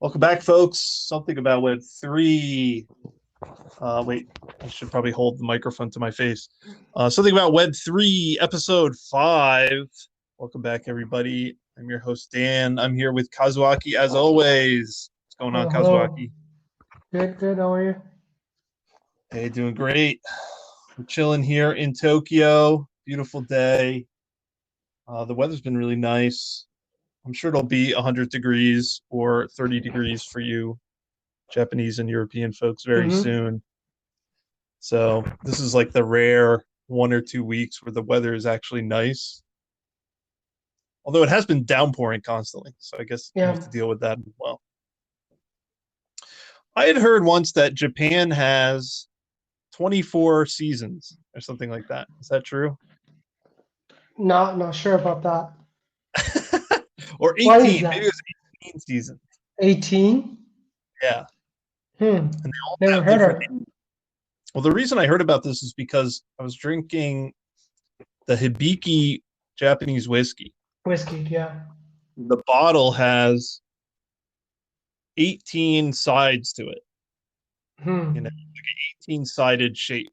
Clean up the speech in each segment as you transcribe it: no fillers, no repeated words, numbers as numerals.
Welcome back, folks. Something about Web3. Wait, I should probably hold the microphone to my face. Something about Web3, episode 5. Welcome back, everybody. I'm your host, Dan. I'm here with Kazuaki, as always. What's going on, Hello. Kazuaki? Good. How are you? Hey, doing great. We're chilling here in Tokyo. Beautiful day. The weather's been really nice. I'm sure it'll be 100 degrees or 30 degrees for you Japanese and European folks very Mm-hmm. soon. So this is like the rare 1 or 2 weeks where the weather is actually nice. Although it has been downpouring constantly, so I guess you have Yeah. to deal with that as well. I had heard once that Japan has 24 seasons or something like that. Is that true? Not sure about that. Or Why is 18? Maybe it that? was 18 seasons. 18? Yeah, Hmm. and they all Never have heard different. of it. Well, the reason I heard about this is because I was drinking the Hibiki Japanese whiskey. Whiskey, yeah. The bottle has 18 sides to it, you know, Hmm. 18-sided shape.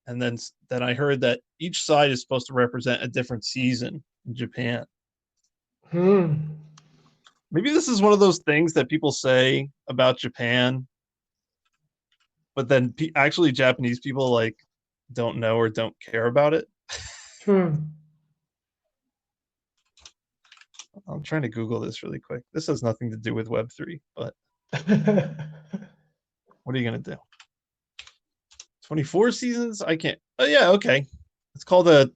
And then I heard that each side is supposed to represent a different season in Japan. Hmm. Maybe this is one of those things that people say about Japan, but then actually Japanese people like don't know or don't care about it. Hmm. I'm trying to Google this really quick. This has nothing to do with Web3, but what are you going to do? 24 seasons? I can't. Oh, yeah, okay. It's called a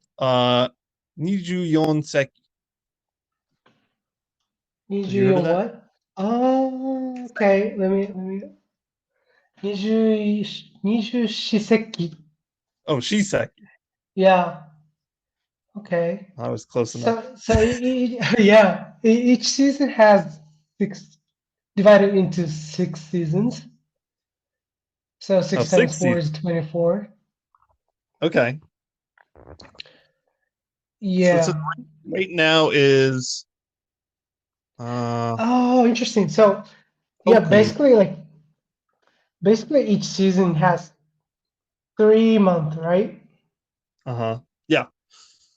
Niju Seki. Need Have you you heard of on that? what? Oh, okay. Let me. Niju Shiseki. Oh, Shiseki. Yeah. Okay. I was close enough. Yeah. Each season has six divided into 6 seasons. So Oh, six times six four seasons. is 24. Okay. So it says Yeah. right now is uh Oh, interesting. So yeah, Oku. basically each season has 3 months, right? Uh-huh. Yeah,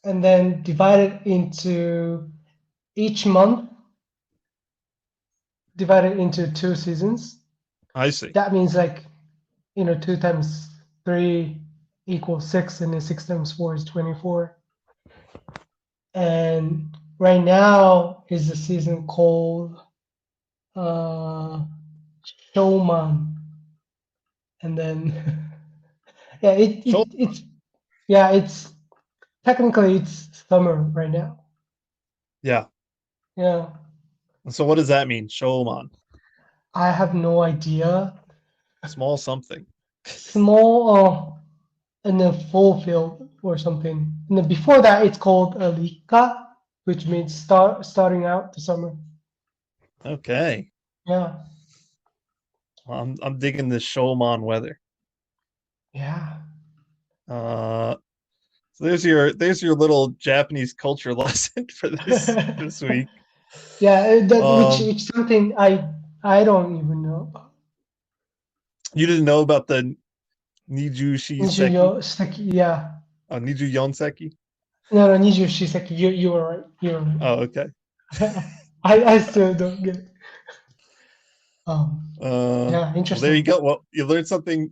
And then divided into each month divided into 2 seasons. I see. That means 2 times 3 equals 6, and then 6 times 4 is 24. And right now is the season called uh Showman. And then yeah, So it's technically it's summer right now. yeah. Yeah, So what does that mean? Showman. I have no idea. Small something. Small, and then fulfilled or something. And then before that, it's called Alika, which means starting out the summer. Okay. Yeah, Well, I'm digging this Showman weather. yeah, Uh so there's your little Japanese culture lesson for this week. yeah. That Um which something I don't even know. you didn't know about the Niju Shiseki? Nijuyo Seki, yeah. Niju Yonseki? No, no, Nijuyo Shiseki. You were right. You were right. Oh, okay. I still don't get it. Yeah, Well, there you interesting. go. Well, you learned something.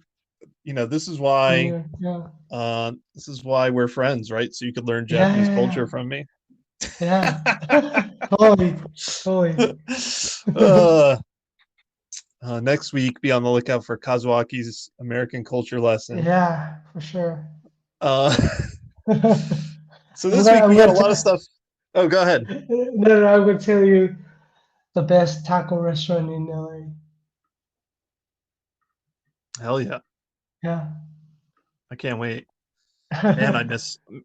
This is why Yeah, we're friends, right? So you could learn yeah, Japanese culture yeah, from me. yeah. Yeah. Totally, totally. uh, Next week, be on the lookout for Kazuaki's American culture lesson. Yeah, for sure. Uh, so I'm this gonna, week I'm we got a gonna, lot of stuff. Oh, go ahead. no, I'm gonna tell you the best taco restaurant in LA. Hell yeah. Yeah. I can't wait. Man,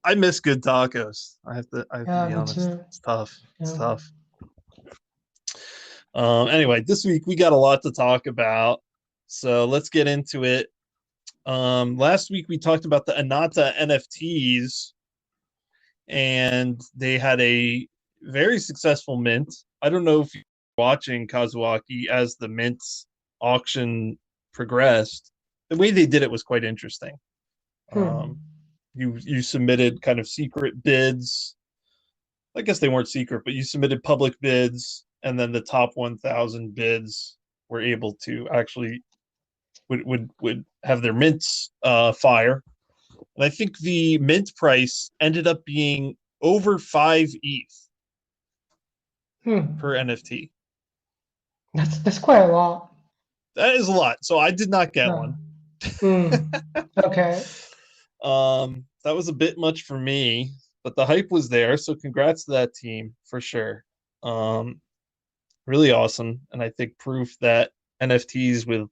I miss good tacos. I have to Yeah, be me honest. too. It's tough. It's Yeah. tough. Anyway, this week we got a lot to talk about. So let's get into it. Last week we talked about the Anata NFTs, and they had a very successful mint. I don't know if you watching Kazuaki as the Mint's auction progressed, the way they did it was quite interesting. Hmm. You submitted kind of secret bids. I guess they weren't secret, but you submitted public bids, and then the top 1,000 bids were able to actually would have their mints fire. And I think the mint price ended up being over 5 ETH Hmm. per NFT. That's quite a lot. That is a lot. So I did not get Huh. one. Hmm. Okay. That was a bit much for me, but the hype was there. So congrats to that team for sure. Um, really awesome, and I think proof that NFTs with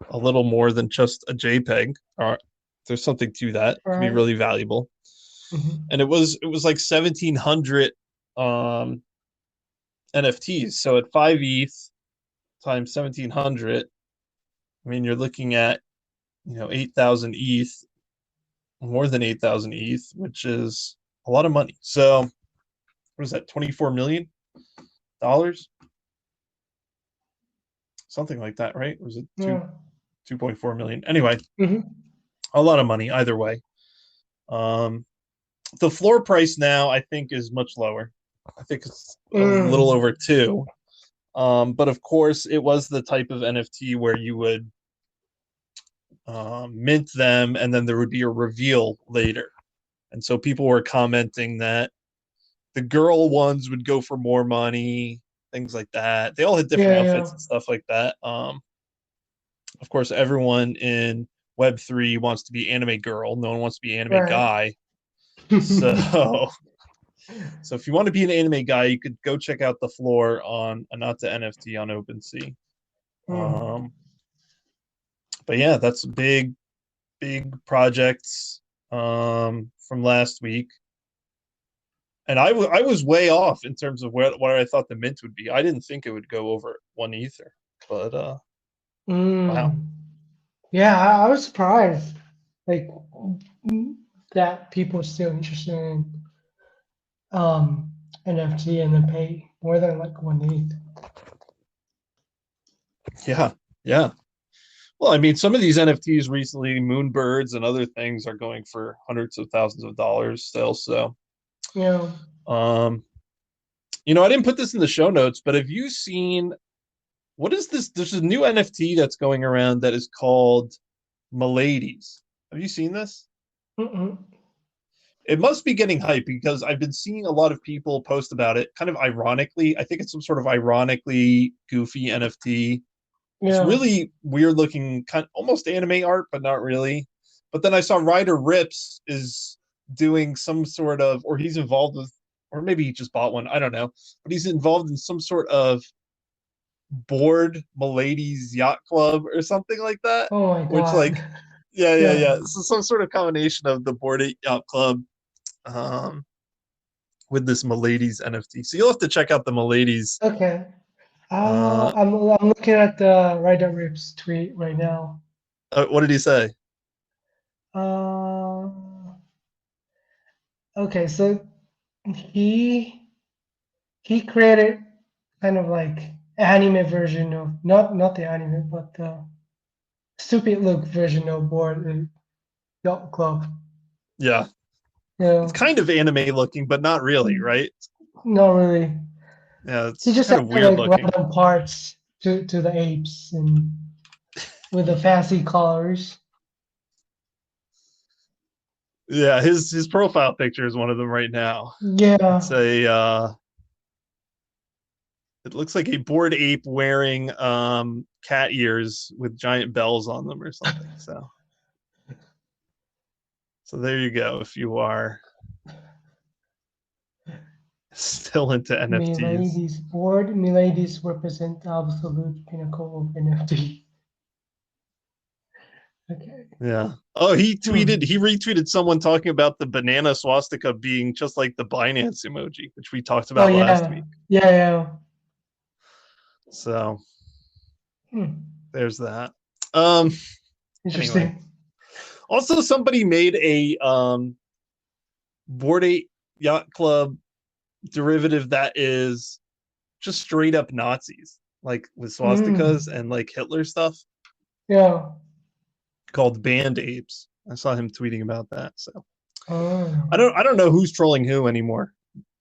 a little more than just a JPEG are there's something to that. It can be Right. really valuable. Hmm. And it was like 1,700 NFTs. So at 5 ETH times 1,700, I mean you're looking at 8,000 ETH, more than 8,000 ETH, which is a lot of money. So what is that, $24 million? Something like that, right? Or was it Yeah. 2.4 million? Anyway, Hmm. a lot of money either way. Um, the floor price now I think is much lower. I think it's a little Mm. over two. But of course, it was the type of NFT where you would mint them and then there would be a reveal later. And so people were commenting that the girl ones would go for more money, things like that. They all had different Yeah. outfits Yeah. and stuff like that. Of course, everyone in Web3 wants to be anime girl. No one wants to be anime Right. guy. So, so if you want to be an anime guy, you could go check out the floor on Anata NFT on OpenSea. Mm. Um, but yeah, that's big projects from last week. And I was way off in terms of what I thought the mint would be. I didn't think it would go over 1 Ether, but wow, Mm. Yeah, I was surprised, like mm, that people are still interested in um NFT and then pay more than like 1 ETH. yeah, yeah. Well, I mean, some of these NFTs recently, Moonbirds and other things, are going for hundreds of thousands of dollars still. So, You know, um, I didn't put this in the show notes, but have you seen what is this? There's a new NFT that's going around that is called Miladies. Have you seen this? mm-mm. It must be getting hype because I've been seeing a lot of people post about it, kind of ironically. I think it's some sort of ironically goofy NFT. It's Yeah. really weird looking, kind of almost anime art, but not really. But then I saw Ryder Rips is doing some sort of, or he's involved with, or maybe he just bought one. I don't know, but he's involved in some sort of board Milady's Yacht Club or something like that. Oh my Which, God. like, yeah, yeah, Yeah. yeah. So some sort of combination of the board Yacht Club um, with this Milady's NFT. So you'll have to check out the Milady's. Okay. Uh, I'm looking at the Ryder Rip's tweet right now. what did he say? Uh, okay, so he he created kind of like anime version of not the anime, but the stupid look version of Board and Yacht Club. Yeah, You it's know, kind of anime looking, but not really, right? not really. Yeah, He it's just kind of added weird like looking. random parts to the apes and with the fancy colors. Yeah, his profile picture is one of them right now. It's Yeah. a it looks like a bored ape wearing cat ears with giant bells on them or something. So there you go. If you are still into NFTs. Milady's board. Milady's represent the absolute pinnacle of NFT. Okay. Yeah. Oh, Hmm. he retweeted someone talking about the banana swastika being just like the Binance emoji, which we talked Oh about last yeah. week. Yeah, yeah. So Hmm. there's that. Um, anyway. Interesting. Also, somebody made a Bored Ape Yacht Club derivative that is just straight up Nazis, like with swastikas Mm. and like Hitler stuff, Yeah. called Band Apes. I saw him tweeting about that. So Oh, I don't know who's trolling who anymore.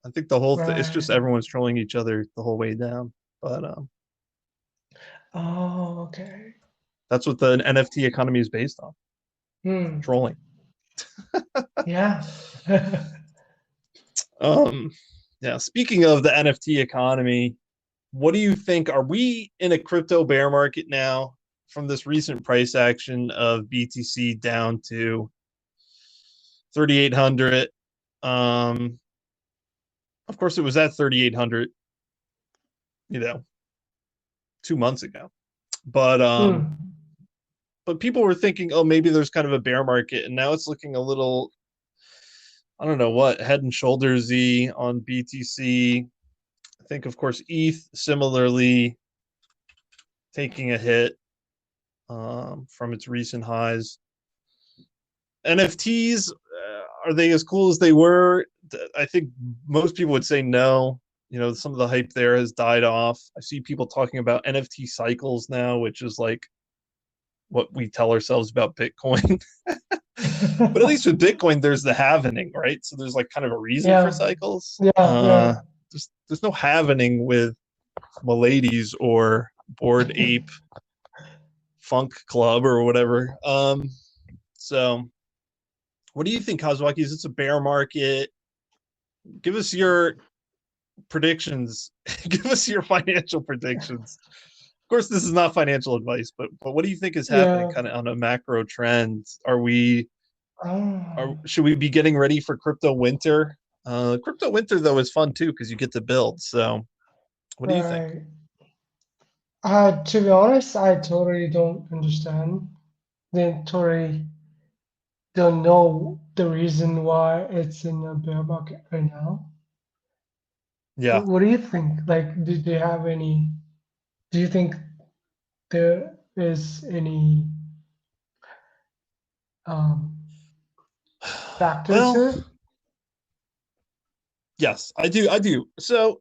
I think the whole it's just right. everyone's trolling each other the whole way down. But Oh, okay. that's what the NFT economy is based on, Hmm. trolling. Yeah. Um, yeah. Speaking of the NFT economy, what do you think? Are we in a crypto bear market now from this recent price action of BTC down to 3,800? Um, of course, it was at 3,800, you know, 2 months ago. But Hmm. but people were thinking, oh, maybe there's kind of a bear market, and now it's looking a little, I don't know what, head and shoulders y on BTC. I think, of course, ETH similarly taking a hit from its recent highs. NFTs, are they as cool as they were? I think most people would say no. You know, some of the hype there has died off. I see people talking about NFT cycles now, which is like what we tell ourselves about Bitcoin. But at least with Bitcoin, there's the halvening, right? So there's like kind of a reason for Yeah. cycles. Yeah. Yeah. There's no halvening with Miladies or Bored Ape Funk Club or whatever. So what do you think, Kazuaki? Is this a bear market? Give us your predictions. Give us your financial predictions. Of course, this is not financial advice, but what do you think is happening Yeah. kind of on a macro trend? Are we Oh, should we be getting ready for crypto winter? Crypto winter though is fun too because you get to build. So what do you think? right. To be honest, I totally don't understand. Then totally don't know the reason why it's in a bear market right now. Yeah. What do you think? Like, do you have any? Do you think there is any um, factor Well, to it? yes, I do. I do. So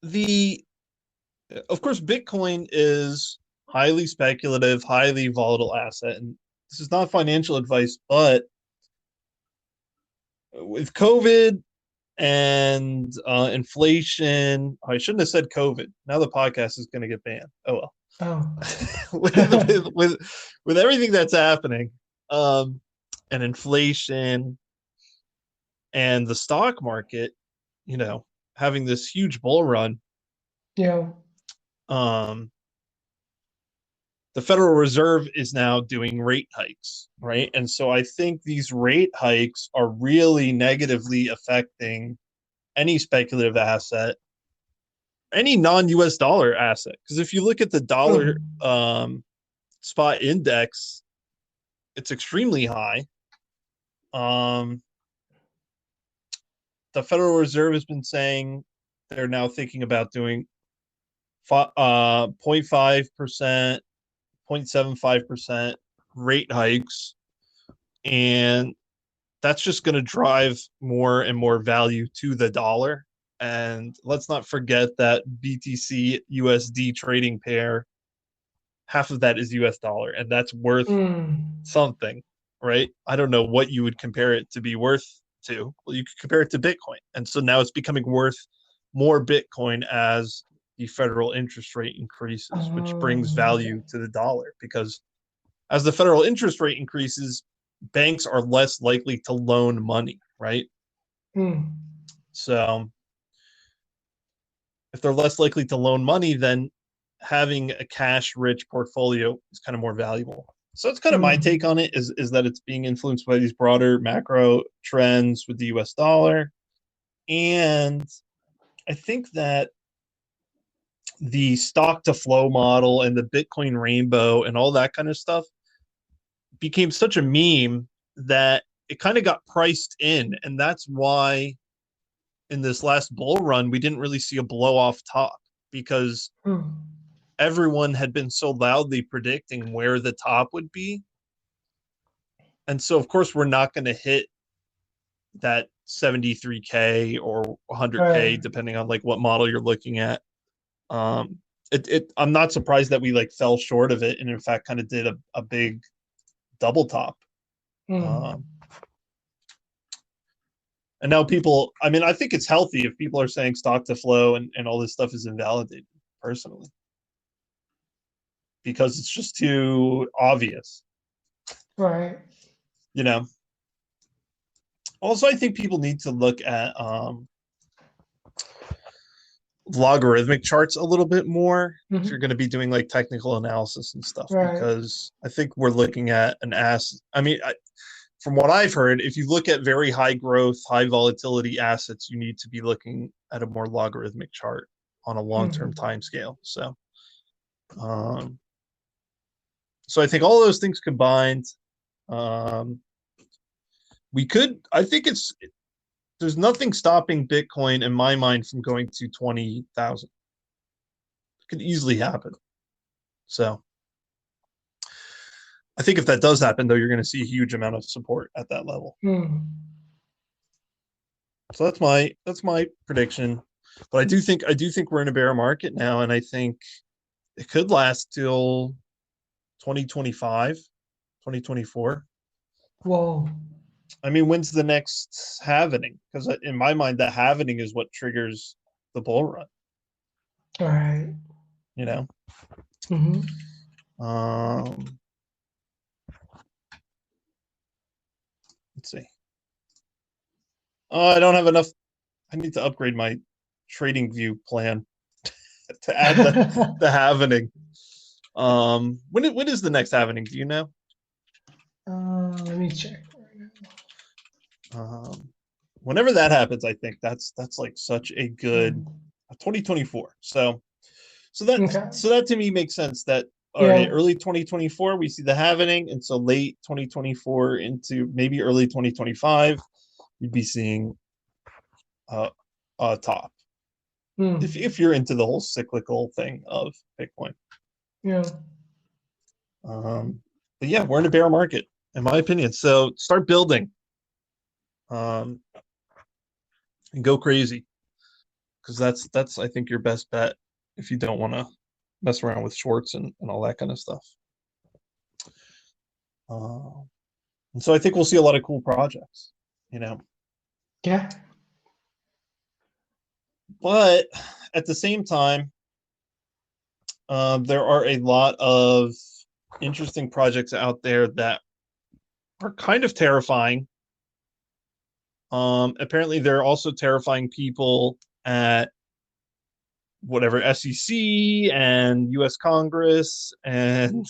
the of course Bitcoin is highly speculative, highly volatile asset, and this is not financial advice, but with COVID and inflation, I shouldn't have said COVID. Now the podcast is going to get banned. Oh well. Oh, With everything that's happening, um, and inflation and the stock market, you know, having this huge bull run, yeah. um, the Federal Reserve is now doing rate hikes, right? And so I think these rate hikes are really negatively affecting any speculative asset, any non-US dollar asset. Because if you look at the dollar Hmm. spot index, it's extremely high. Um, the Federal Reserve has been saying they're now thinking about doing 0.5%, 0.75% rate hikes. And that's just going to drive more and more value to the dollar. And let's not forget that BTC USD trading pair, half of that is US dollar, and that's worth Hmm. something, right? I don't know what you would compare it to be worth to. Well, you could compare it to Bitcoin. And so now it's becoming worth more Bitcoin as the federal interest rate increases, which brings Oh, okay. value to the dollar because as the federal interest rate increases, banks are less likely to loan money, right? Hmm. So if they're less likely to loan money, then having a cash rich portfolio is kind of more valuable. So it's kind of my take Hmm. on it is that it's being influenced by these broader macro trends with the US dollar. And I think that the stock to flow model and the Bitcoin rainbow and all that kind of stuff became such a meme that it kind of got priced in. And that's why in this last bull run, we didn't really see a blow off top because Hmm. everyone had been so loudly predicting where the top would be. And so, of course, we're not going to hit that 73K or 100K, Right. depending on like what model you're looking at. Um, I'm not surprised that we like fell short of it, and in fact, kind of did a big double top. Mm. Um, and now people, I mean, I think it's healthy if people are saying stock to flow and all this stuff is invalidated, personally, because it's just too obvious, Right. you know. Also, I think people need to look at logarithmic charts a little bit more if you're Hmm. going to be doing like technical analysis and stuff, Right. because I think we're looking at an ass. I mean, from what I've heard, if you look at very high growth, high volatility assets, you need to be looking at a more logarithmic chart on a long term Hmm. time scale. Um, so I think all those things combined, um, we could. I think there's nothing stopping Bitcoin in my mind from going to 20,000. It could easily happen. So I think if that does happen, though, you're going to see a huge amount of support at that level. Mm. So that's my prediction. But I do think we're in a bear market now, and I think it could last till 2025, 2024. Whoa. I mean, when's the next halvening? Because in my mind, the halvening is what triggers the bull run. All right. You know, Mm-hmm. um, let's see. Oh, I don't have enough. I need to upgrade my trading view plan to add the halvening. When is the next halvening? Do you know? Let me check. Um, Whenever that happens, I think that's like such a good Mm. 2024. So that Okay. so that to me makes sense. That all right, Yeah. early 2024 we see the halvening, and so late 2024 into maybe early 2025 you'd be seeing uh, a top Mm. if you're into the whole cyclical thing of Bitcoin. Yeah. But yeah, we're in a bear market, in my opinion. So start building, um, and go crazy, because that's I think your best bet if you don't want to mess around with shorts and all that kind of stuff. Uh, and so I think we'll see a lot of cool projects, you know. Yeah. But at the same time, there are a lot of interesting projects out there that are kind of terrifying. Apparently, they're also terrifying people at whatever SEC and U.S. Congress and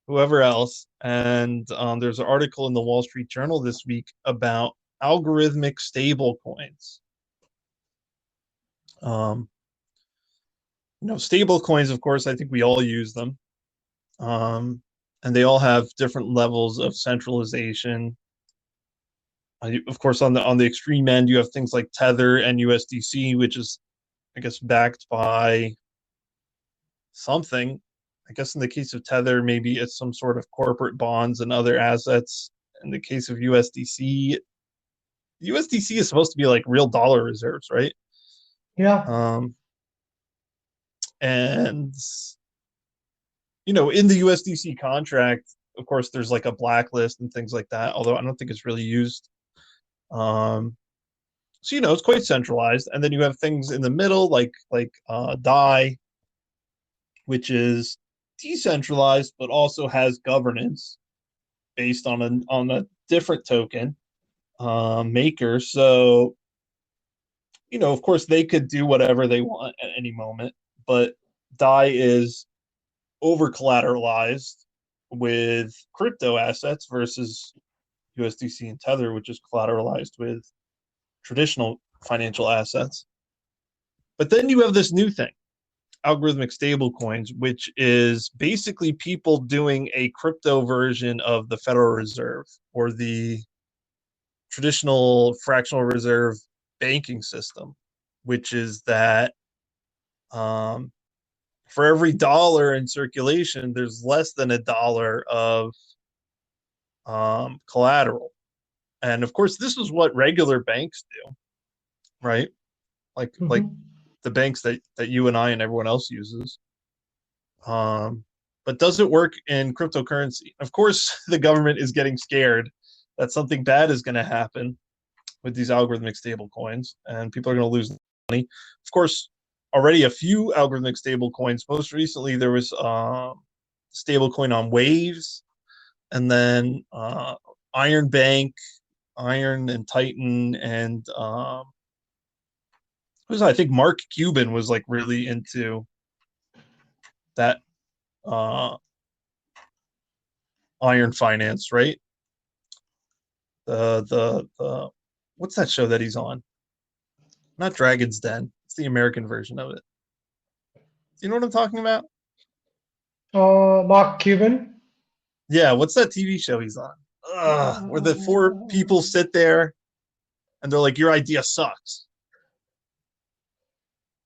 whoever else. And there's an article in the Wall Street Journal this week about algorithmic stable coins. Um, Stable coins, of course, I think we all use them. And they all have different levels of centralization. Of course, on the extreme end, you have things like Tether and USDC, which is, I guess, backed by something. I guess in the case of Tether, maybe it's some sort of corporate bonds and other assets. In the case of USDC is supposed to be like real dollar reserves, right? Yeah. Um, and in the USDC contract, of course, there's like a blacklist and things like that. Although I don't think it's really used. Um, so it's quite centralized, and then you have things in the middle like DAI, which is decentralized but also has governance based on a different token maker. So of course, they could do whatever they want at any moment, but DAI is over collateralized with crypto assets versus USDC and Tether, which is collateralized with traditional financial assets. But then you have this new thing, algorithmic stablecoins, which is basically people doing a crypto version of the Federal Reserve or the traditional fractional reserve banking system, which is that um, for every dollar in circulation, there's less than a dollar of collateral. And of course, this is what regular banks do, right? Like Hmm. the banks that you and I and everyone else uses. But does it work in cryptocurrency? Of course, the government is getting scared that something bad is going to happen with these algorithmic stable coins, and people are going to lose money. Of course, already a few algorithmic stable coins. Most recently, there was stable coin on Waves, and then Iron Bank, Iron and Titan, and I think Mark Cuban was like really into that uh, Iron Finance, right? The what's that show that he's on? Not Dragon's Den. It's the American version of it. Do you know what I'm talking about? Mark Cuban. Yeah, what's that TV show he's on? Where the four people sit there and they're like, "Your idea sucks,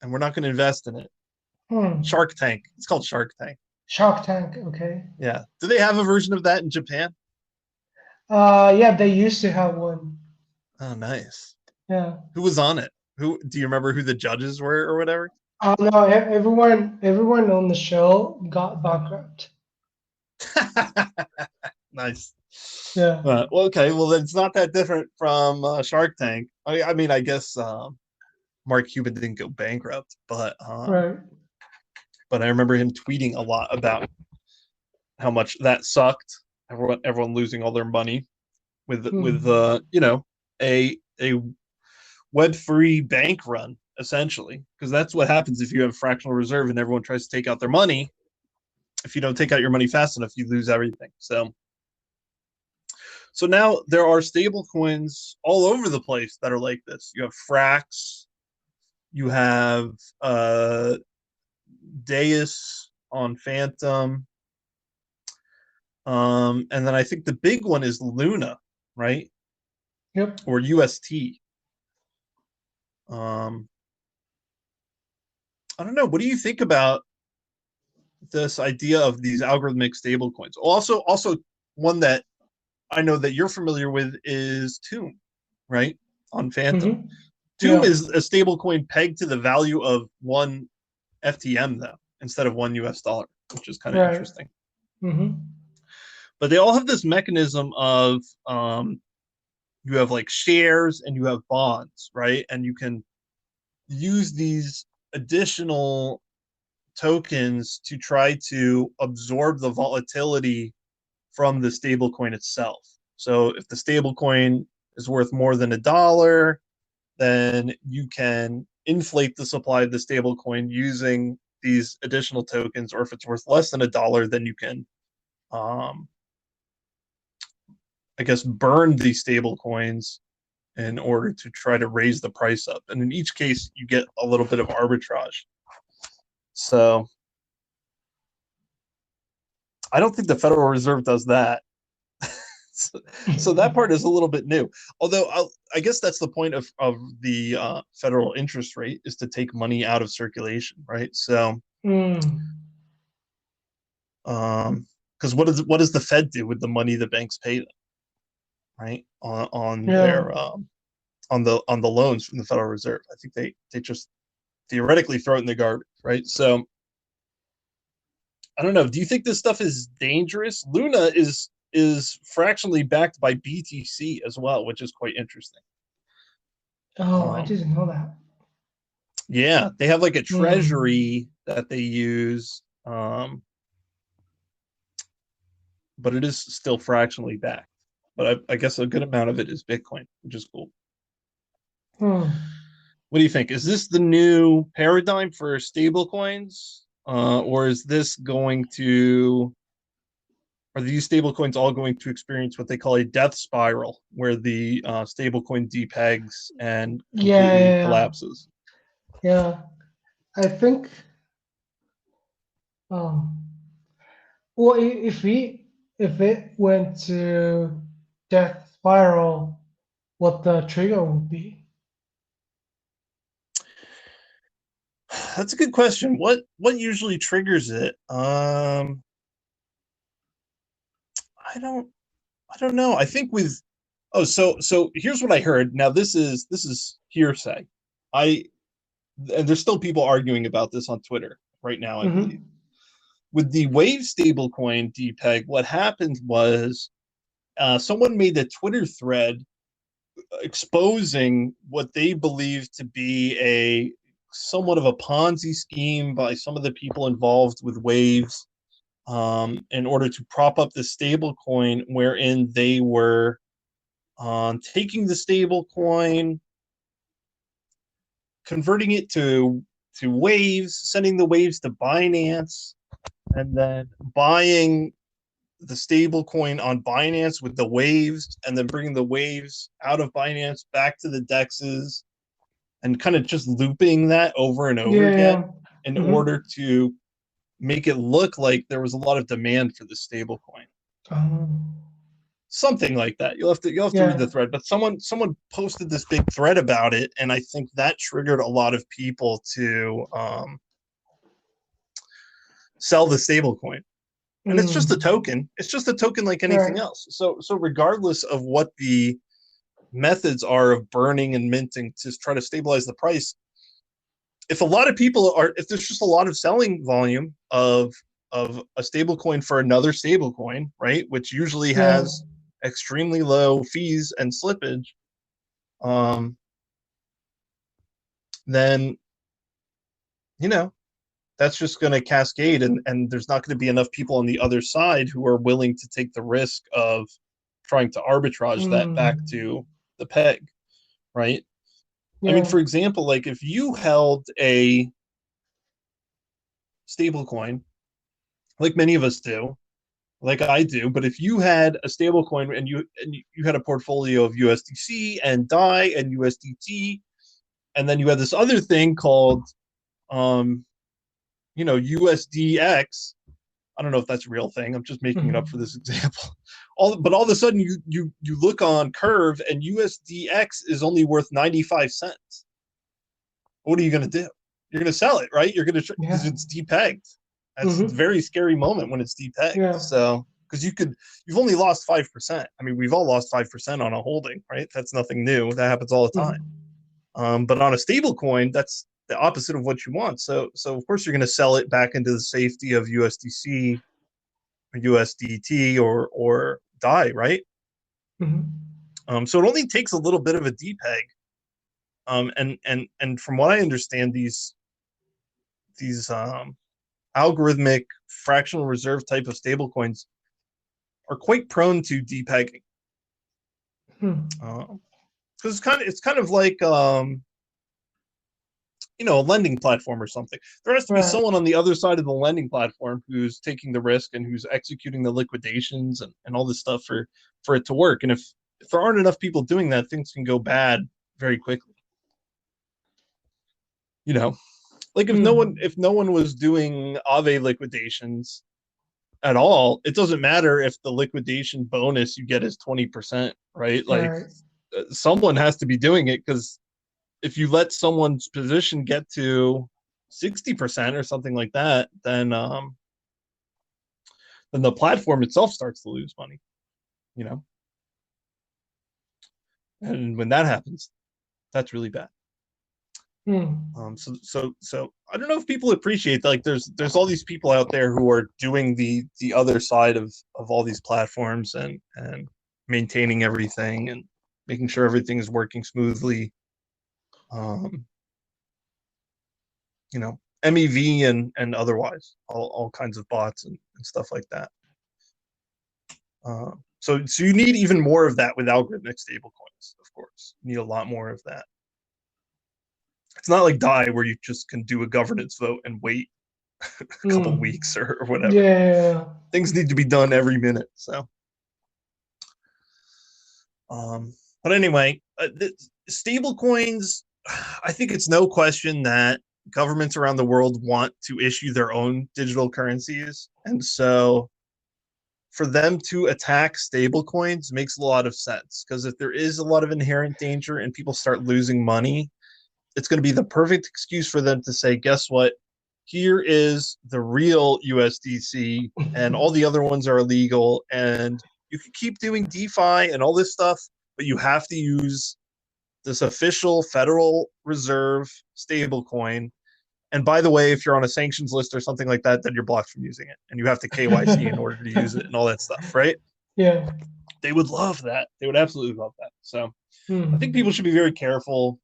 and we're not going to invest in it." Hmm. Shark Tank. It's called Shark Tank. Shark Tank. Okay. Yeah. Do they have a version of that in Japan? Yeah, they used to have one. Oh, nice. Yeah. Who was on it? Who do you remember who the judges were or whatever? No, everyone on the show got bankrupt. Nice. Yeah. Well, okay. Well, then it's not that different from Shark Tank. I mean, I guess Mark Cuban didn't go bankrupt, Right. but I remember him tweeting a lot about how much that sucked. Everyone losing all their money with Hmm. a Web3 bank run essentially, because that's what happens if you have fractional reserve and everyone tries to take out their money. If you don't take out your money fast enough, you lose everything. So now there are stable coins all over the place that are like this. You have Frax, you have Deus on Phantom, and then I think the big one is Luna, right? Yep. Or UST. Um, I don't know. What do you think about this idea of these algorithmic stablecoins? Also, one that I know that you're familiar with is Tomb, right? On Phantom. Hmm. Tomb Yeah. is a stablecoin pegged to the value of one FTM though, instead of $1, which is kind of Right. interesting. Hmm. But they all have this mechanism of you have like shares and you have bonds, right? And you can use these additional tokens to try to absorb the volatility from the stablecoin itself. So if the stablecoin is worth more than $1, then you can inflate the supply of the stablecoin using these additional tokens. Or if it's worth less than $1, then you can, um, I guess, burn these stable coins in order to try to raise the price up. And in each case, you get a little bit of arbitrage. So I don't think the Federal Reserve does that. So that part is a little bit new. Although I guess that's the point of the federal interest rate is to take money out of circulation, right? So, Mm. because what does the Fed do with the money the banks pay them, right? On Yeah. their on the loans from the Federal Reserve. I think they just theoretically throw it in the garbage, right? So I don't know. Do you think this stuff is dangerous? Luna is fractionally backed by BTC as well, which is quite interesting. Oh, I Um, didn't know that. yeah, they have like a Mm. treasury that they use, but it is still fractionally backed. But I guess a good amount of it is Bitcoin, which is cool. Hmm. What do you think? Is this the new paradigm for stable coins? Or is this going to are these stable coins all going to experience what they call a death spiral, where the stable coin depegs and Yeah, completely yeah, collapses? yeah. I think. Um. Well, if it went to death spiral, what the trigger would be? That's a good question. What usually triggers it? I don't I don't know. I think with Oh, so here's what I heard. Now this is hearsay. I and there's still people arguing about this on Twitter right now, I believe. Mm-hmm. With the Wave stablecoin DPEG, what happened was someone made a Twitter thread exposing what they believe to be a somewhat of a Ponzi scheme by some of the people involved with Waves in order to prop up the stable coin, wherein they were taking the stable coin, converting it to Waves, sending the Waves to Binance, and then buying the stable coin on Binance with the Waves, and then bringing the Waves out of Binance back to the dexes, and kind of just looping that over and over Yeah. again in Mm-hmm. order to make it look like there was a lot of demand for the stable coin. Something like that. You'll have to read Yeah. the thread, but someone posted this big thread about it, and I think that triggered a lot of people to sell the stable coin. And it's just a Mm. token. It's just a token like anything Right. else. So regardless of what the methods are of burning and minting to try to stabilize the price, if there's just a lot of selling volume of a stable coin for another stable coin, right, which usually Yeah. has extremely low fees and slippage, um, then you know that's just going to cascade, and there's not going to be enough people on the other side who are willing to take the risk of trying to arbitrage that back Mm. to the peg, right? I mean, Yeah. for example, like if you held a stable coin, like many of us do, like I do, but if you had a stable coin and you had a portfolio of USDC and DAI and USDT, and then you had this other thing called um, USDX. I don't know if that's a real thing. I'm just making it up for Mm. this example. All of a sudden you look on Curve and USDX is only worth 95 cents. What are you going to do? You're going to sell it, right? You're going to because Yeah. it's depegged. That's a Mm-hmm. very scary moment when it's depegged. Yeah. So because you've only lost 5%. I mean, we've all lost 5% on a holding, right? That's nothing new. That happens all the time. Mm-hmm. But on a stable coin, that's the opposite of what you want. So of course you're going to sell it back into the safety of USDC, or USDT, or DAI, right? Mm-hmm. So it only takes a little bit of a depeg. And from what I understand, these algorithmic fractional reserve type of stablecoins are quite prone to depegging. Mm. Because it's kind of like a lending platform or something. There has to be Right. someone on the other side of the lending platform who's taking the risk and who's executing the liquidations and all this stuff for it to work. And if there aren't enough people doing that, things can go bad very quickly. You know, like if no one Mm. if no one was doing Aave liquidations at all, it doesn't matter if the liquidation bonus you get is 20%, right? Like Right. someone has to be doing it, because if you let someone's position get to 60% or something like that, then the platform itself starts to lose money, you know. And when that happens, that's really bad. Mm. So I don't know if people appreciate that. Like there's all these people out there who are doing the other side of all these platforms and maintaining everything and making sure everything is working smoothly. Um, MEV and otherwise, all kinds of bots and stuff like that. So you need even more of that with algorithmic stablecoins. Of course, you need a lot more of that. It's not like DAI where you just can do a governance vote and wait a couple Mm. weeks or whatever. Yeah. Things need to be done every minute. So, but anyway, stable coins. I think it's no question that governments around the world want to issue their own digital currencies, and so for them to attack stable coins makes a lot of sense, because if there is a lot of inherent danger and people start losing money, it's going to be the perfect excuse for them to say, guess what? Here is the real USDC, and all the other ones are illegal, and you can keep doing DeFi and all this stuff, but you have to use this official Federal Reserve stablecoin. And by the way, if you're on a sanctions list or something like that, then you're blocked from using it, and you have to KYC in order to use it and all that stuff, right? Yeah. They would love that. They would absolutely love that. So I think Hmm. people should be very careful.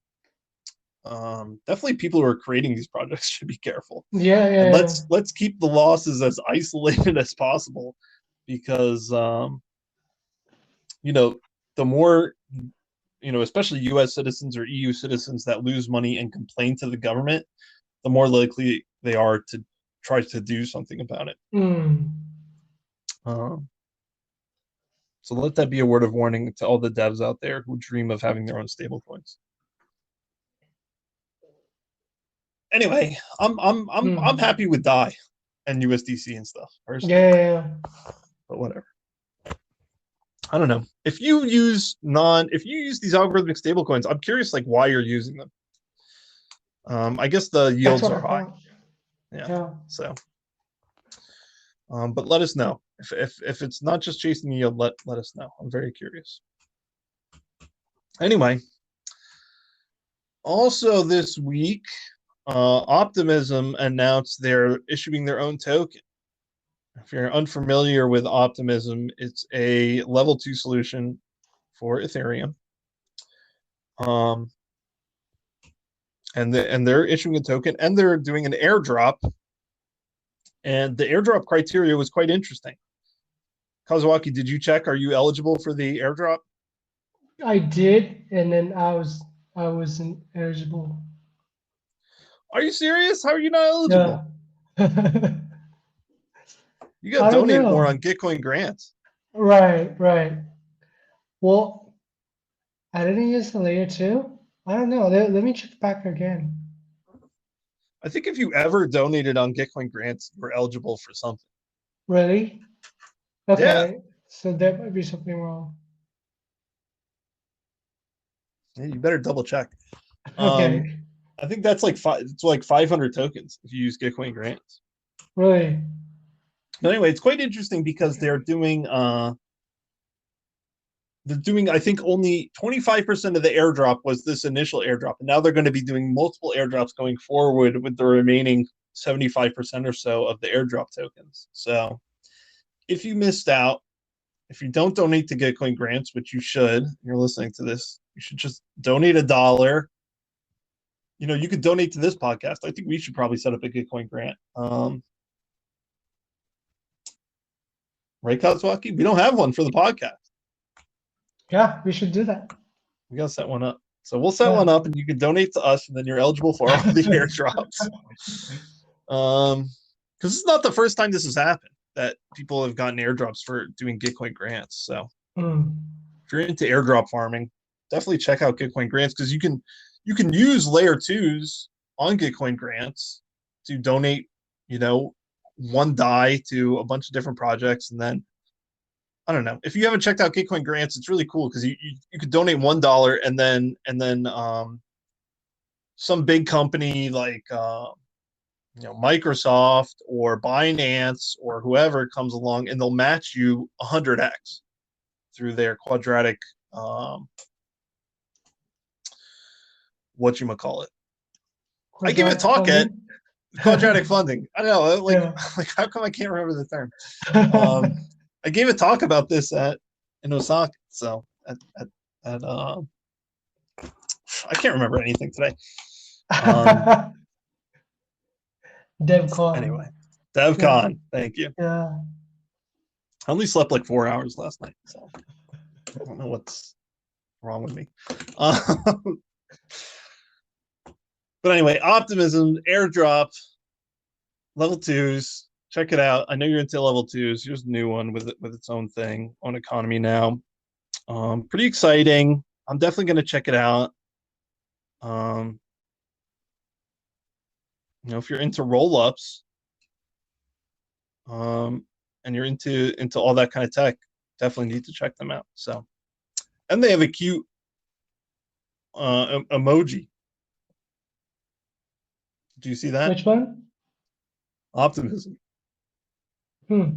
Definitely, people who are creating these projects should be careful, Yeah, and yeah, let's keep the losses as isolated as possible, because you know, the more, especially U.S. citizens or EU citizens that lose money and complain to the government, the more likely they are to try to do something about it. yeah. Hmm. Um, so let that be a word of warning to all the devs out there who dream of having their own stablecoins. Anyway, I'm Hmm. happy with DAI and USDC and stuff personally, Yeah, yeah, yeah. but whatever. I don't know. If you use these algorithmic stablecoins, I'm curious like why you're using them. I guess the That's yields what I are high. thought. Yeah. Yeah. So, but let us know if it's not just chasing the yield. Let us know. I'm very curious. Anyway, also this week, Optimism announced they're issuing their own token. If you're unfamiliar with Optimism, it's a level 2 solution for Ethereum. Um, and they're issuing a token, and they're doing an airdrop. And the airdrop criteria was quite interesting. Kazuaki, did you check? Are you eligible for the airdrop? I did, and then I wasn't eligible. Are you serious? How are you not eligible? Yeah. I You got to don't donate more know. on Gitcoin grants. Right, right. Well, I didn't use the layer two. I don't know. Let me check back again. I think if you ever donated on Gitcoin grants, you're eligible for something. Really? Yeah. Okay. So there might be something wrong. Yeah, you better double check. Um, Okay. I think that's like it's like 500 tokens if you use Gitcoin grants. Really? But anyway, it's quite interesting because they're doing I think only 25% of the airdrop was this initial airdrop, and now they're going to be doing multiple airdrops going forward with the remaining 75% or so of the airdrop tokens. So if you missed out, if you don't donate to Gitcoin grants, which you should, you're listening to this, you should just donate $1. You could donate to this podcast. I think we should probably set up a Gitcoin grant. Right, Kazuaki? We don't have one for the podcast. Yeah, we should do that. We gotta set one up. So we'll set one Yeah. up, and you can donate to us, and then you're eligible for all the airdrops. Because it's not the first time this has happened that people have gotten airdrops for doing Gitcoin grants. So Mm. if you're into airdrop farming, definitely check out Gitcoin grants, because you can use layer twos on Gitcoin grants to donate, one DAI to a bunch of different projects, and then I don't know. If you haven't checked out Gitcoin grants, it's really cool because you could donate $1, and then some big company like Microsoft or Binance or whoever comes along, and they'll match you 100x through their quadratic what you call it. I gave a Quadratic talk at funding. quadratic funding. I don't know, like Yeah. like how come I can't remember the term? I gave a talk about this in Osaka. So at I can't remember anything today. DevCon. Anyway, Yeah. DevCon. Thank you. Yeah. I only slept like 4 hours last night, so I don't know what's wrong with me. But anyway, Optimism airdrop level twos. Check it out. I know you're into level twos. Here's a new one with its own thing on economy now. Pretty exciting. I'm definitely going to check it out. Um, if you're into roll ups, and you're into all that kind of tech, definitely need to check them out. So, and they have a cute emoji. Do you see that? Which one? Optimism. Hmm.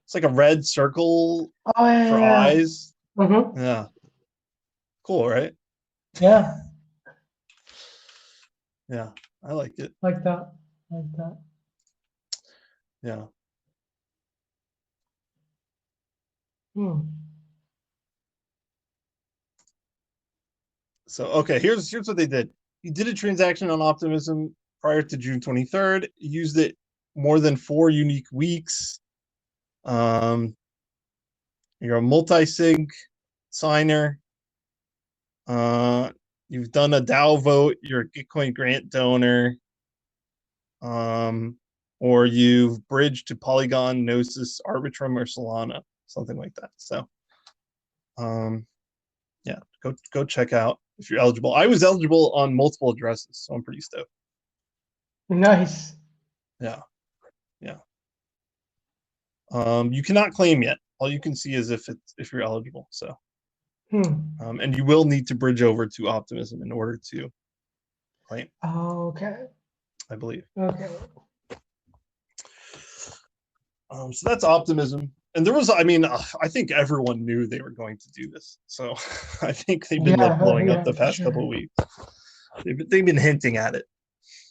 It's like a red circle Oh, yeah, for yeah, eyes. yeah. Mm-hmm. Yeah. Cool, right? Yeah, Yeah, I like it. like that. Like that. Yeah. Hmm. So okay, here's what they did. You did a transaction on Optimism prior to June 23rd. Used it more than 4 unique weeks. Um, you're a multi-sig signer. Uh, you've done a DAO vote. You're a Gitcoin grant donor. Um, or you've bridged to Polygon, Gnosis, Arbitrum, or Solana, something like that. So, yeah, go check out if you're eligible. I was eligible on multiple addresses, so I'm pretty stoked. Nice. Yeah, yeah. You cannot claim yet. All you can see is if you're eligible. So, Hmm. and you will need to bridge over to Optimism in order to claim, Okay. I believe. Okay. So that's Optimism. And there was, I mean, I think everyone knew they were going to do this. So I think they've been like Yeah, blowing up yeah, the for past couple sure. of weeks. They've been hinting at it.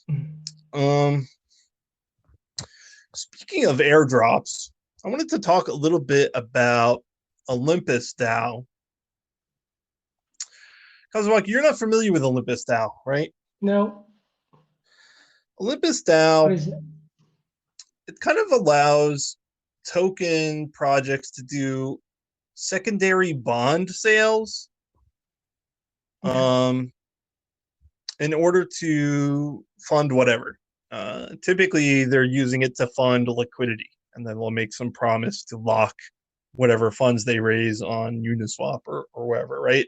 Hmm. Um, Speaking of airdrops, I wanted to talk a little bit about Olympus DAO. Because like you're not familiar with Olympus DAO, right? No, Olympus what DAO, is it? it kind of allows token projects to do secondary bond sales Okay. um, in order to fund whatever. Typically, they're using it to fund liquidity, and then they'll make some promise to lock whatever funds they raise on Uniswap or wherever, right?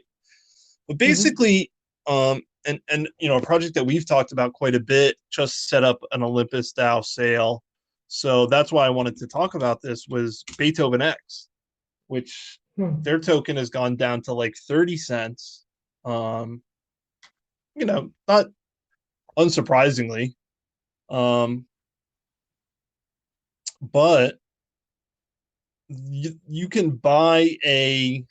But Mm-hmm. basically, and you know, a project that we've talked about quite a bit just set up an Olympus DAO sale. So that's why I wanted to talk about this was Beethoven X, which Hmm. their token has gone down to like 30 cents. Um, you know, not unsurprisingly. But you can buy a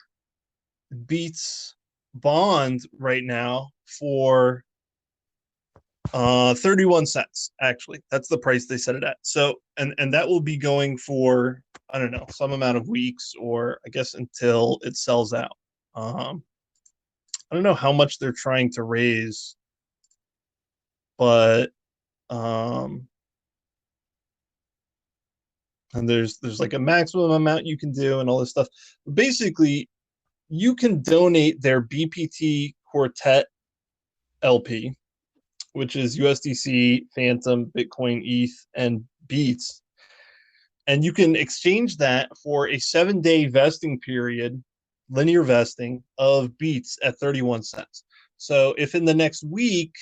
Beats bond right now for 31 cents. Actually, that's the price they set it at. So and that will be going for, I don't know, some amount of weeks, or I guess until it sells out. I don't know how much they're trying to raise, but um and there's like a maximum amount you can do and all this stuff. But basically, you can donate their BPT Quartet LP, which is USDC, Phantom, Bitcoin, ETH, and Beats. And you can exchange that for a 7-day vesting period, linear vesting of Beats at 31 cents. So if in the next week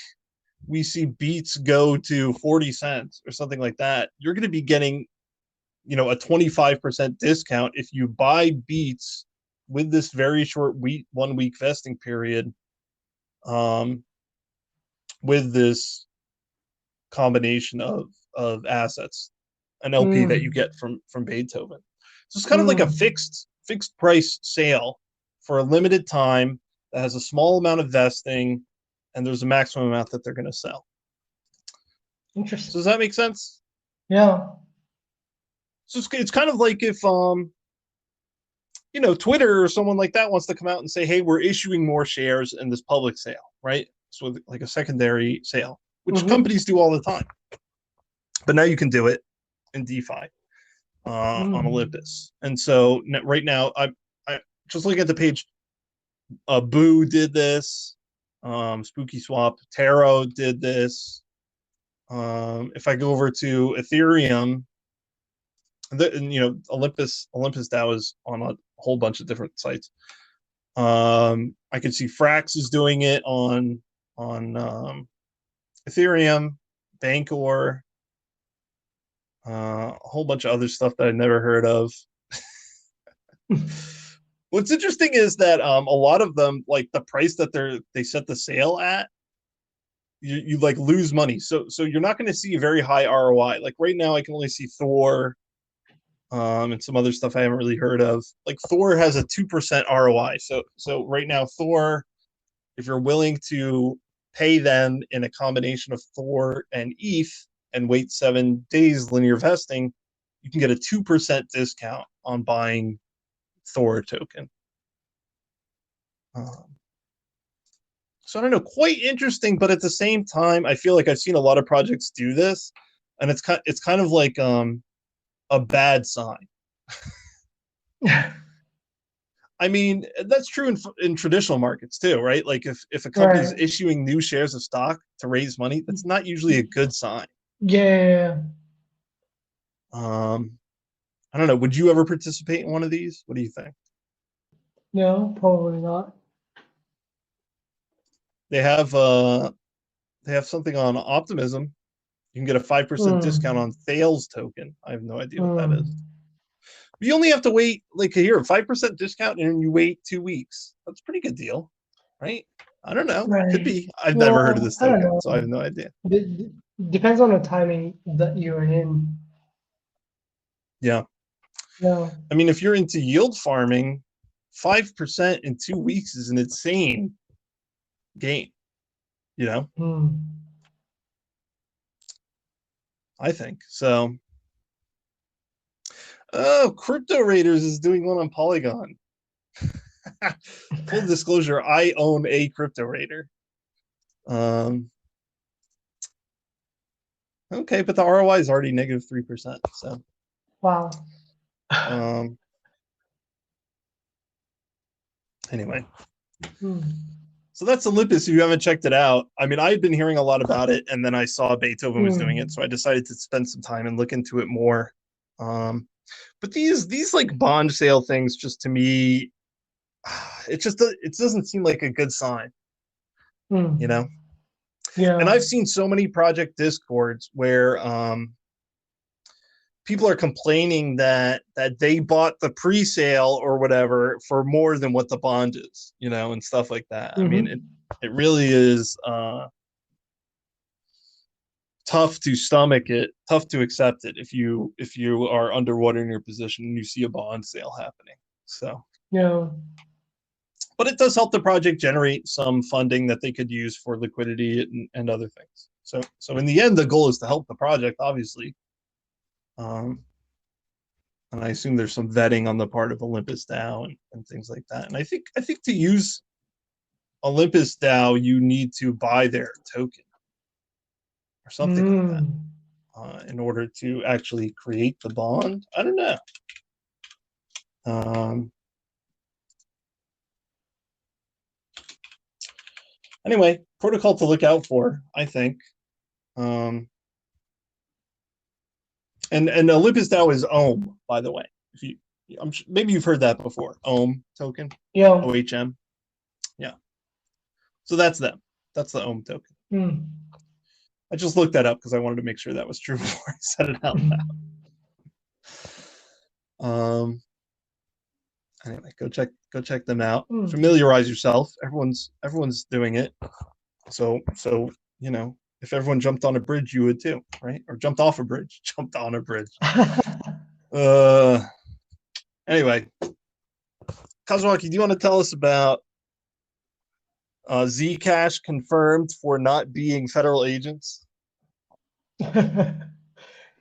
we see Beats go to 40 cents or something like that, you're going to be getting, you know, a 25% discount if you buy Beats with this very short 1 week vesting period, um, with this combination of assets, an LP that you Hmm. get from Beethoven. So it's kind of like a Hmm. fixed price sale for a limited time that has a small amount of vesting, and there's a maximum amount that they're going to sell. So Interesting. does that make sense? Yeah. So it's kind of like if you know, Twitter or someone like that wants to come out and say, hey, we're issuing more shares in this public sale, right? So like a secondary sale, which Mm-hmm. companies do all the time. But now you can do it in DeFi on Mm. Olympus. And so right now, I just looking at the page. Boo did this. Spooky Swap, Taro did this. If I go over to Ethereum, you know, Olympus DAO is on a whole bunch of different sites. I can see Frax is doing it on Ethereum, Bancor, a whole bunch of other stuff that I never heard of. What's interesting is that a lot of them, like the price that they set the sale at, you like lose money. So you're not going to see a very high ROI. Like right now, I can only see Thor, and some other stuff I haven't really heard of. Like Thor has a 2% ROI. So right now, Thor if you're willing to pay them in a combination of Thor and ETH and wait 7 days linear vesting, you can get a 2% discount on buying Thor token. So I don't know, quite interesting, but at the same time, I feel like I've seen a lot of projects do this, and it's kind of like a bad sign. I mean, that's true in traditional markets too, right? Like if a company's Right. issuing new shares of stock to raise money, that's not usually a good sign. Yeah. I don't know. Would you ever participate in one of these? What do you think? No, probably not. They have something on Optimism. You can get a 5% discount Mm. on Thales token. I have no idea what that is. Mm. You only have to wait like a year, 5% discount, and you wait 2 weeks. That's a pretty good deal, right? I don't know. Could Right. be. I've never heard of Well, this I don't token, so I know. have no idea. Depends on the timing that you're in. Yeah. No. I mean, if you're into yield farming, 5% in 2 weeks is an insane gain, you know, Mm. I think. So, oh, Crypto Raiders is doing one on Polygon. Full disclosure, I own a Crypto Raider. Okay, but the ROI is already negative 3%. So, Wow. um, anyway. Mm. So that's Olympus. If you haven't checked it out, I mean, I've been hearing a lot about it, and then I saw Beethoven was doing it, Mm. so I decided to spend some time and look into it more. But these like bond sale things, just to me, it doesn't seem like a good sign, you Mm. know. And Yeah. I've seen so many project discords where people are complaining that they bought the pre-sale or whatever for more than what the bond is, you know, and stuff like that. I mean, it Mm-hmm. it really is tough to stomach it, tough to accept it if you are underwater in your position and you see a bond sale happening. So, Yeah. but it does help the project generate some funding that they could use for liquidity and other things. So in the end, the goal is to help the project, obviously. Um, and I assume there's some vetting on the part of Olympus DAO and things like that. And I think to use Olympus DAO, you need to buy their token or something like that Mm. in order to actually create the bond. I don't know. Um, anyway, protocol to look out for, I think. Um, and Olympus DAO is Ohm, by the way. If you, maybe you've heard that before. Ohm token, Yeah. OHM. Yeah. So that's them. That's the Ohm token. Mm. I just looked that up because I wanted to make sure that was true before I said it out loud. Anyway, go check them out. Mm. Familiarize yourself. Everyone's doing it. So you know, if everyone jumped on a bridge, you would too, right? Or jumped off a bridge, jumped on a bridge. Uh, anyway, Kazuaki, do you want to tell us about Zcash confirmed for not being federal agents?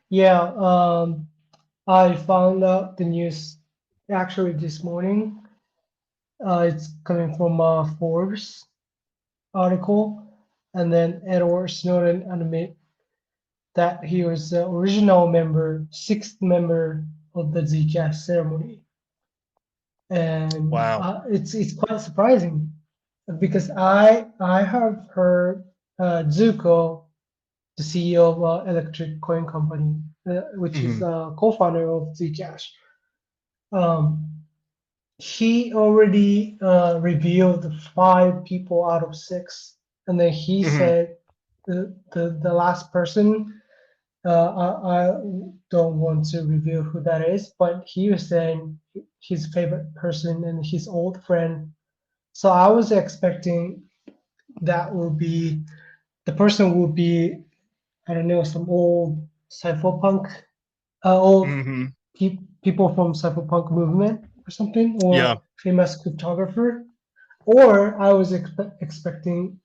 Yeah. I found out the news actually this morning. It's coming from a Forbes article, and then Edward Snowden admit that he was the original member, sixth member of the Zcash ceremony, and Wow. it's quite surprising because I have heard Zuko, the CEO of Electric Coin Company, which is Mm-hmm. co-founder of Zcash. Um, he already revealed five people out of six, and then he Mm-hmm. said the last person. I don't want to reveal who that is, but he was saying his favorite person and his old friend. So I was expecting that will be the person will be, I don't know, some old cypherpunk, old Mm-hmm. people from cypherpunk movement or something, Yeah. or famous cryptographer. or I was expecting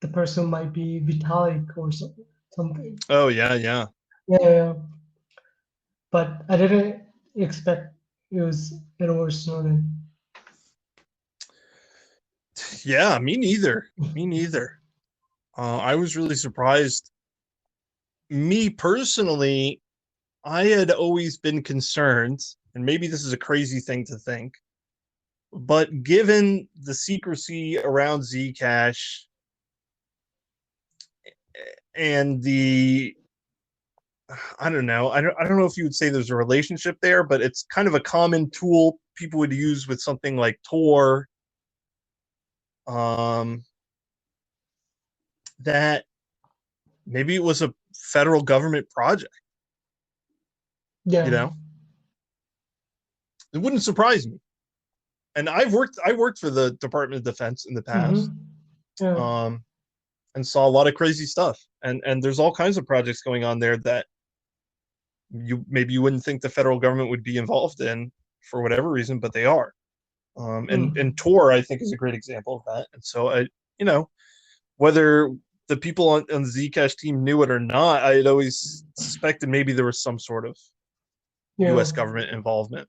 the person might be Vitalik or something. Oh yeah, yeah. Yeah, but I didn't expect it was Edward Snowden. Yeah, me neither. Me neither. I was really surprised. Me personally, I had always been concerned, and maybe this is a crazy thing to think, but given the secrecy around Zcash and the I don't know. I don't know if you would say there's a relationship there, but it's kind of a common tool people would use with something like Tor. Um, that maybe it was a federal government project. You Yeah. know, it wouldn't surprise me. And I worked for the Department of Defense in the past, Mm-hmm. Yeah. um, and saw a lot of crazy stuff. And there's all kinds of projects going on there that you wouldn't think the federal government would be involved in for whatever reason, but they are. And Mm. Tor, I think, is a great example of that. And so you know, whether the people on the Zcash team knew it or not, I had always suspected maybe there was some sort of Yeah. U.S. government involvement.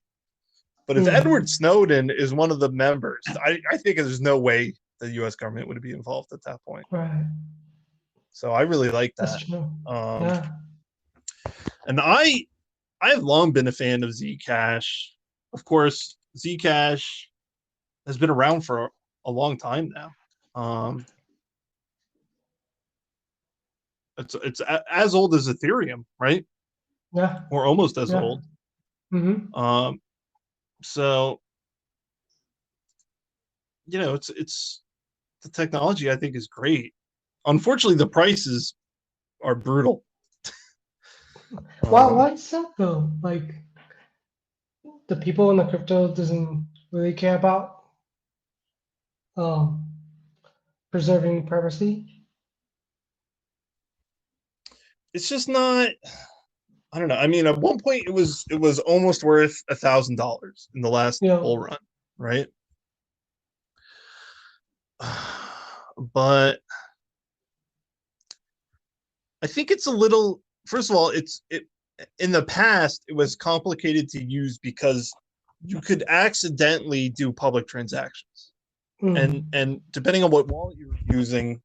But if Mm. Edward Snowden is one of the members, I think there's no way the U.S. government would be involved at that point. Right. So I really like That's that. true. Um, Yeah. and I've long been a fan of Zcash. Of course, Zcash has been around for a long time now. Um, it's as old as Ethereum, right? Yeah. Or almost as Yeah. old. Mm-hmm. Um, so it's the technology I think is great. Unfortunately, the prices are brutal. Um, What's that though? Like the people in the crypto doesn't really care about um preserving privacy. it's just not. I don't know. I mean, at one point it was almost worth $1,000 in the last You know. bull run, right? But I think it's a little. First of all, it in the past it was complicated to use because you could accidentally do public transactions, Mm. and depending on what wallet you were using,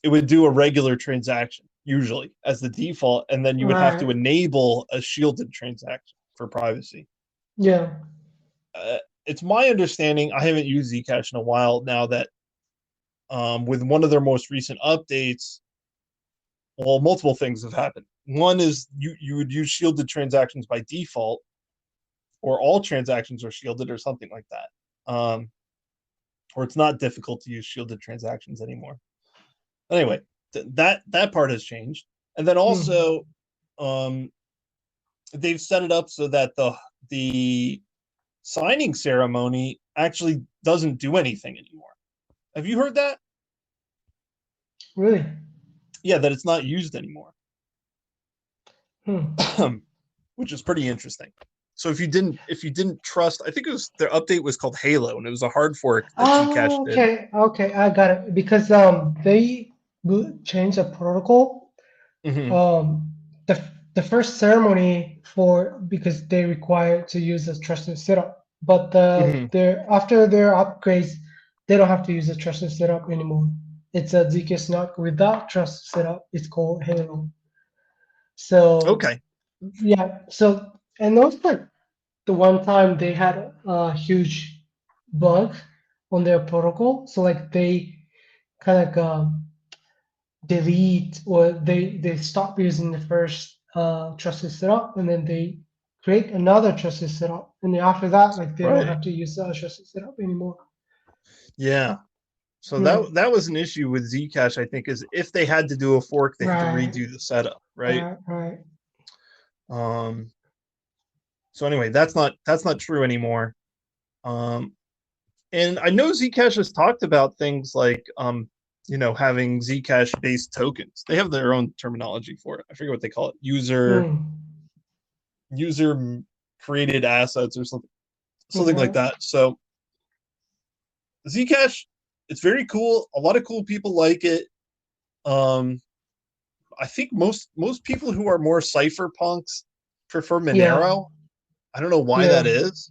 it would do a regular transaction usually as the default, and then you would have to Right. enable a shielded transaction for privacy. Yeah. Uh, it's my understanding. I haven't used Zcash in a while now that with one of their most recent updates, well, multiple things have happened. One is you would use shielded transactions by default, or all transactions are shielded, or something like that. Or it's not difficult to use shielded transactions anymore. Anyway, that part has changed, and then Mm. also um, they've set it up so that the signing ceremony actually doesn't do anything anymore. Have you heard that? Really? Yeah, that it's not used anymore. Hmm. Which is pretty interesting. So if you didn't trust, I think it was their update was called Halo, and it was a hard fork that Zcash Oh, did. okay. Okay, I got it. Because they changed the protocol. Mm-hmm. Um, the first ceremony for because they require to use a trusted setup, but Mm-hmm. their after their upgrades, they don't have to use a trusted setup anymore. It's a ZK Snark without trusted setup. It's called Halo. So Okay. yeah, so and also the one time they had a huge bug on their protocol, so like they kind of delete or they stop using the first trusted setup and then they create another trusted setup and then after that like they don't Right. have to use the trusted setup anymore. Yeah. So Hmm. that was an issue with Zcash, I think, is if they had to do a fork, they had to Right, redo the setup, right? right. Um, so anyway, that's not true anymore. Um, and I know Zcash has talked about things like having Zcash based tokens. They have their own terminology for it. I forget what they call it. Hmm. User created assets or something like Okay. that. So Zcash, it's very cool. A lot of cool people like it. Um, I think most people who are more cypherpunks prefer Yeah, Monero. I don't know why that yeah. is.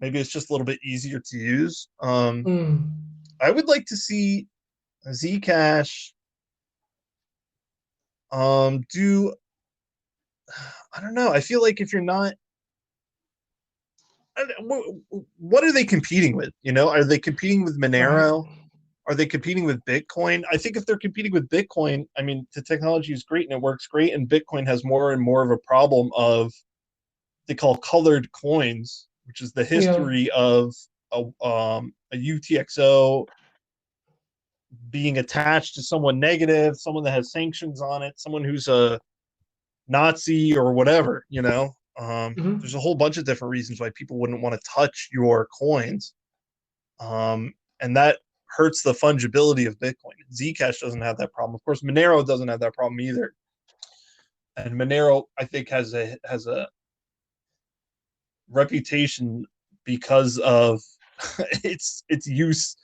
Maybe it's just a little bit easier to use. Mm, I would like to see Zcash do, I don't know. I feel like if you're not, what are they competing with? You know, are they competing with right. Monero? Are they competing with Bitcoin? I think if they're competing with Bitcoin, I mean, the technology is great and it works great, and Bitcoin has more and more of a problem of they call colored coins, which is the Yeah. history of a UTXO being attached to someone negative, someone that has sanctions on it, someone who's a Nazi or whatever. You know, there's Hmm. a whole bunch of different reasons why people wouldn't want to touch your coins, and that hurts the fungibility of Bitcoin. Zcash doesn't have that problem. Of course, Monero doesn't have that problem either. And Monero, I think, has a reputation because of its use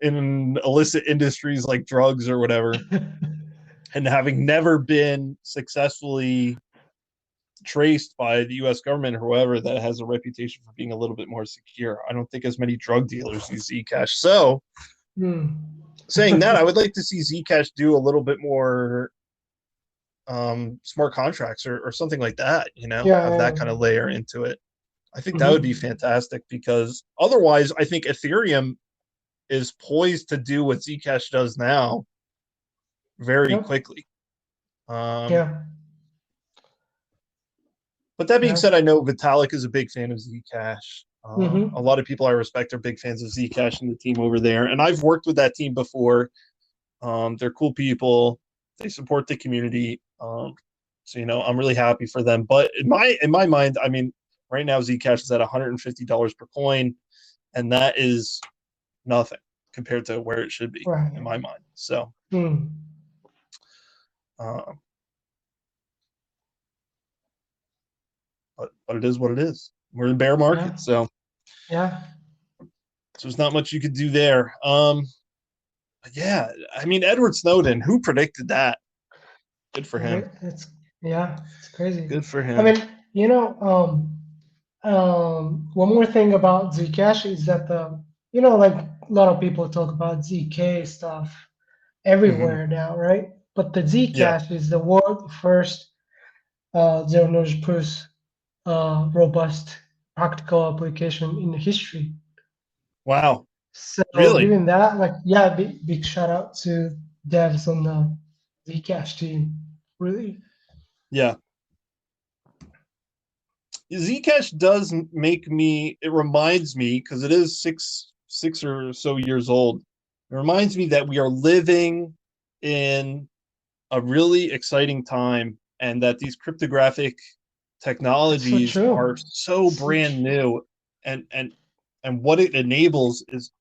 in illicit industries like drugs or whatever, and having never been successfully traced by the U.S. government or whoever, that has a reputation for being a little bit more secure. I don't think as many drug dealers use Zcash. So, Mm. saying that, I would like to see Zcash do a little bit more smart contracts or something like that. You know, Yeah, have that yeah. kind of layer into it. I think that would be Hmm. fantastic because otherwise, I think Ethereum is poised to do what Zcash does now very Yep. quickly. Um, Yeah, but that being yeah. said, I know Vitalik is a big fan of Zcash. A Hmm. lot of people I respect are big fans of Zcash and the team over there, and I've worked with that team before. They're cool people. They support the community. So you know, I'm really happy for them. But in my mind, I mean, right now Zcash is at $150 per coin, and that is nothing compared to where it should be in Right. my mind. So, Mm. um, but it is what it is. We're in bear Yeah, market, so yeah. there's not much you could do there. Yeah, I mean Edward Snowden, who predicted that? Good for him. Right. Yeah, it's crazy. Good for I him. mean, one more thing about Zcash is that like a lot of people talk about ZK stuff Hmm. everywhere now, right? But the Yeah. Zcash is the world first zero knowledge proofs robust practical application in history. Wow. So Really? given that, like, yeah, big shout out to devs on the Zcash team. Really. Yeah. Zcash does make me. It reminds me because it is six or so years old. It reminds me that we are living in a really exciting time, and that these cryptographic That's so technologies are true. so That's so brand true. new, and what it enables is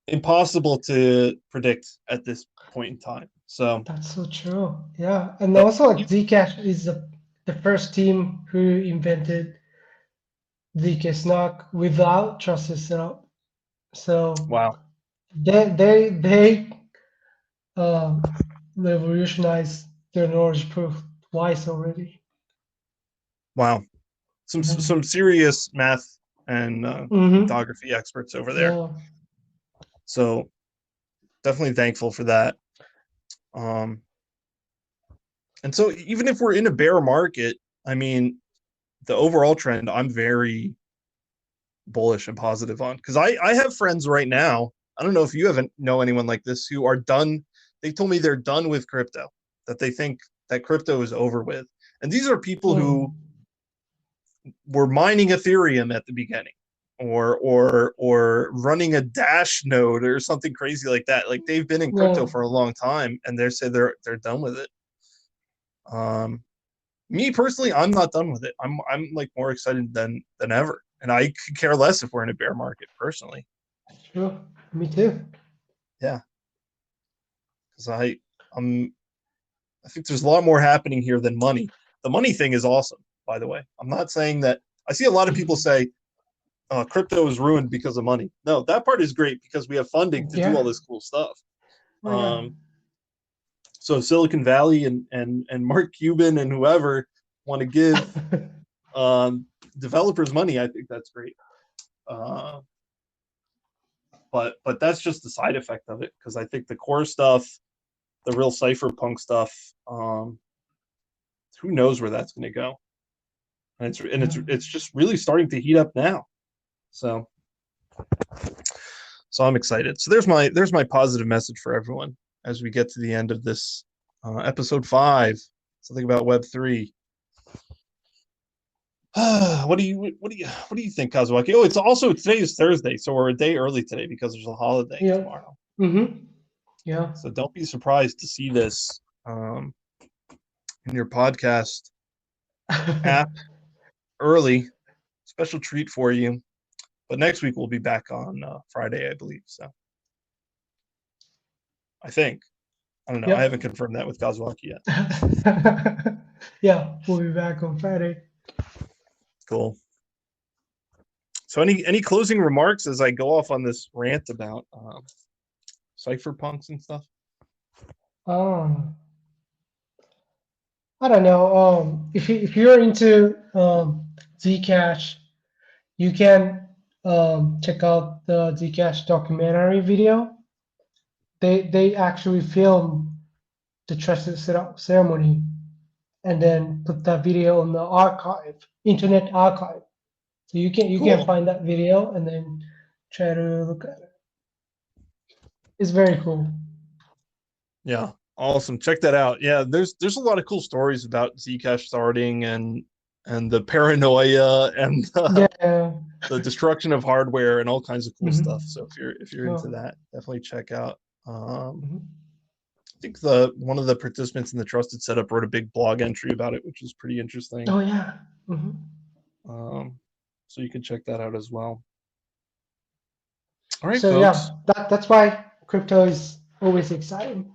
impossible to predict at this point in time. So, That's so true. Yeah. And but also like Zcash is the first team who invented ZK Snock without trusted setup. So wow, they uh, revolutionized their knowledge proof twice already. wow, Yeah. some serious math and Mm-hmm. cryptography experts over there. Yeah. So definitely thankful for that. Um, and so even if we're in a bear market, I mean, the overall trend, I'm very bullish and positive on because I have friends right now. I don't know if you haven't know anyone like this who are done. They told me they're done with crypto, that they think that crypto is over with. And these are people who Mm. were mining Ethereum at the beginning, or running a dash node or something crazy like that. Like they've been in crypto Yeah. for a long time and they say they're done with it. Um, Me personally, I'm not done with it. I'm like more excited than ever, and I could care less if we're in a bear market personally. Sure. Me too. Yeah, because I'm I think there's a lot more happening here than money. The money thing is awesome, by the way. I'm not saying that. I see a lot of people say crypto is ruined because of money. No, that part is great because we have funding to do all Yeah. this cool stuff. Oh yeah. So Silicon Valley and Mark Cuban and whoever want to give developers money, I think that's great. But that's just the side effect of it, because I think the core stuff, the real cypherpunk stuff, who knows where that's going to go? And it's just really starting to heat up now. So I'm excited. So there's my positive message for everyone as we get to the end of this episode 5. Something about Web3. What do you think, Kazuaki? Oh, it's also today is Thursday, so we're a day early today because there's a holiday Yeah. tomorrow. Yeah. So don't be surprised to see this in your podcast app early. Special treat for you. But next week we'll be back on Friday, I believe. So I think. I don't know. I Yep. haven't confirmed that with Kazuaki yet. Yeah, we'll be back on Friday. Cool. So any closing remarks as I go off on this rant about cypherpunks and stuff? I don't know. If you're into Zcash, you can check out the Zcash documentary video. They actually film the trusted setup ceremony and then put that video on the internet archive. So you can Cool. find that video and then try to look at it. It's very cool. Yeah. Awesome. Check that out. Yeah, there's a lot of cool stories about Zcash starting and the paranoia and Yeah. the destruction of hardware and all kinds of cool stuff. Mm-hmm. So if you're into Oh. that, definitely check out. Mm-hmm. I think one of the participants in the Trusted Setup wrote a big blog entry about it, which is pretty interesting. Oh yeah. Mm-hmm. So you can check that out as well. All right, So folks. yeah, that's why crypto is always exciting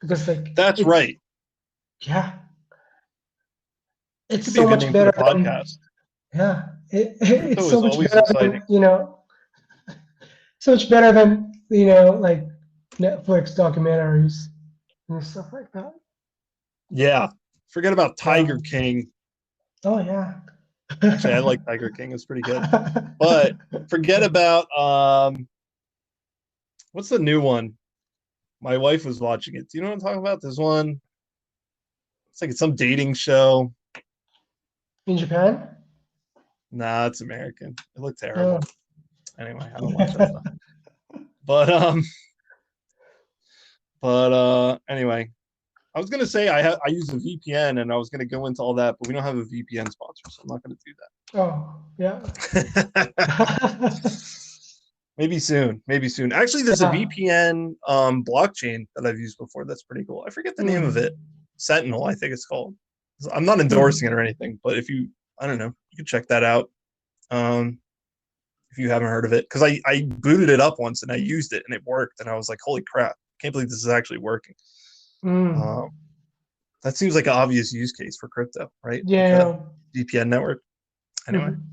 because like That's right. yeah, That it's could be a so good much name for the better than podcast. it's Crypto so is much always better exciting. than so much better than like Netflix documentaries and stuff like that. Yeah. Forget about Tiger Um, King. oh yeah. Actually, I like Tiger King. It's pretty good. But forget about what's the new one? My wife was watching it. Do you know what I'm talking about? This one. It's like some dating show. In Japan? Nah, it's American. It looked Oh. terrible. Anyway, I don't watch that stuff. But anyway, I was gonna say I use a VPN and I was gonna go into all that, but we don't have a VPN sponsor, so I'm not gonna do Oh, yeah. that. Maybe soon. Maybe soon. Actually, there's a Yeah. VPN blockchain that I've used before. That's pretty cool. I forget the name of Mm. it. Sentinel, I think it's called. I'm not Mm. endorsing it or anything, but if you, I don't know, you can check that out. If you haven't heard of it, because I booted it up once and I used it and it worked, and I was like, holy crap, can't believe this is actually working. Mm. That seems like an obvious use case for crypto, right? Like a Yeah. VPN network. Mhm.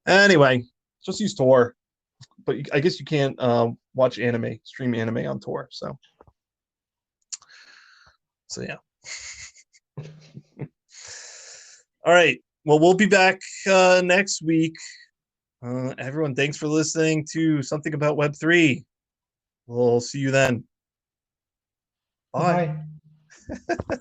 Anyway, just use Tor, but I guess you can't watch stream anime on Tor. So yeah. All right. Well, we'll be back next week. Everyone, thanks for listening to Something About Web3. We'll see you then. Bye. Bye.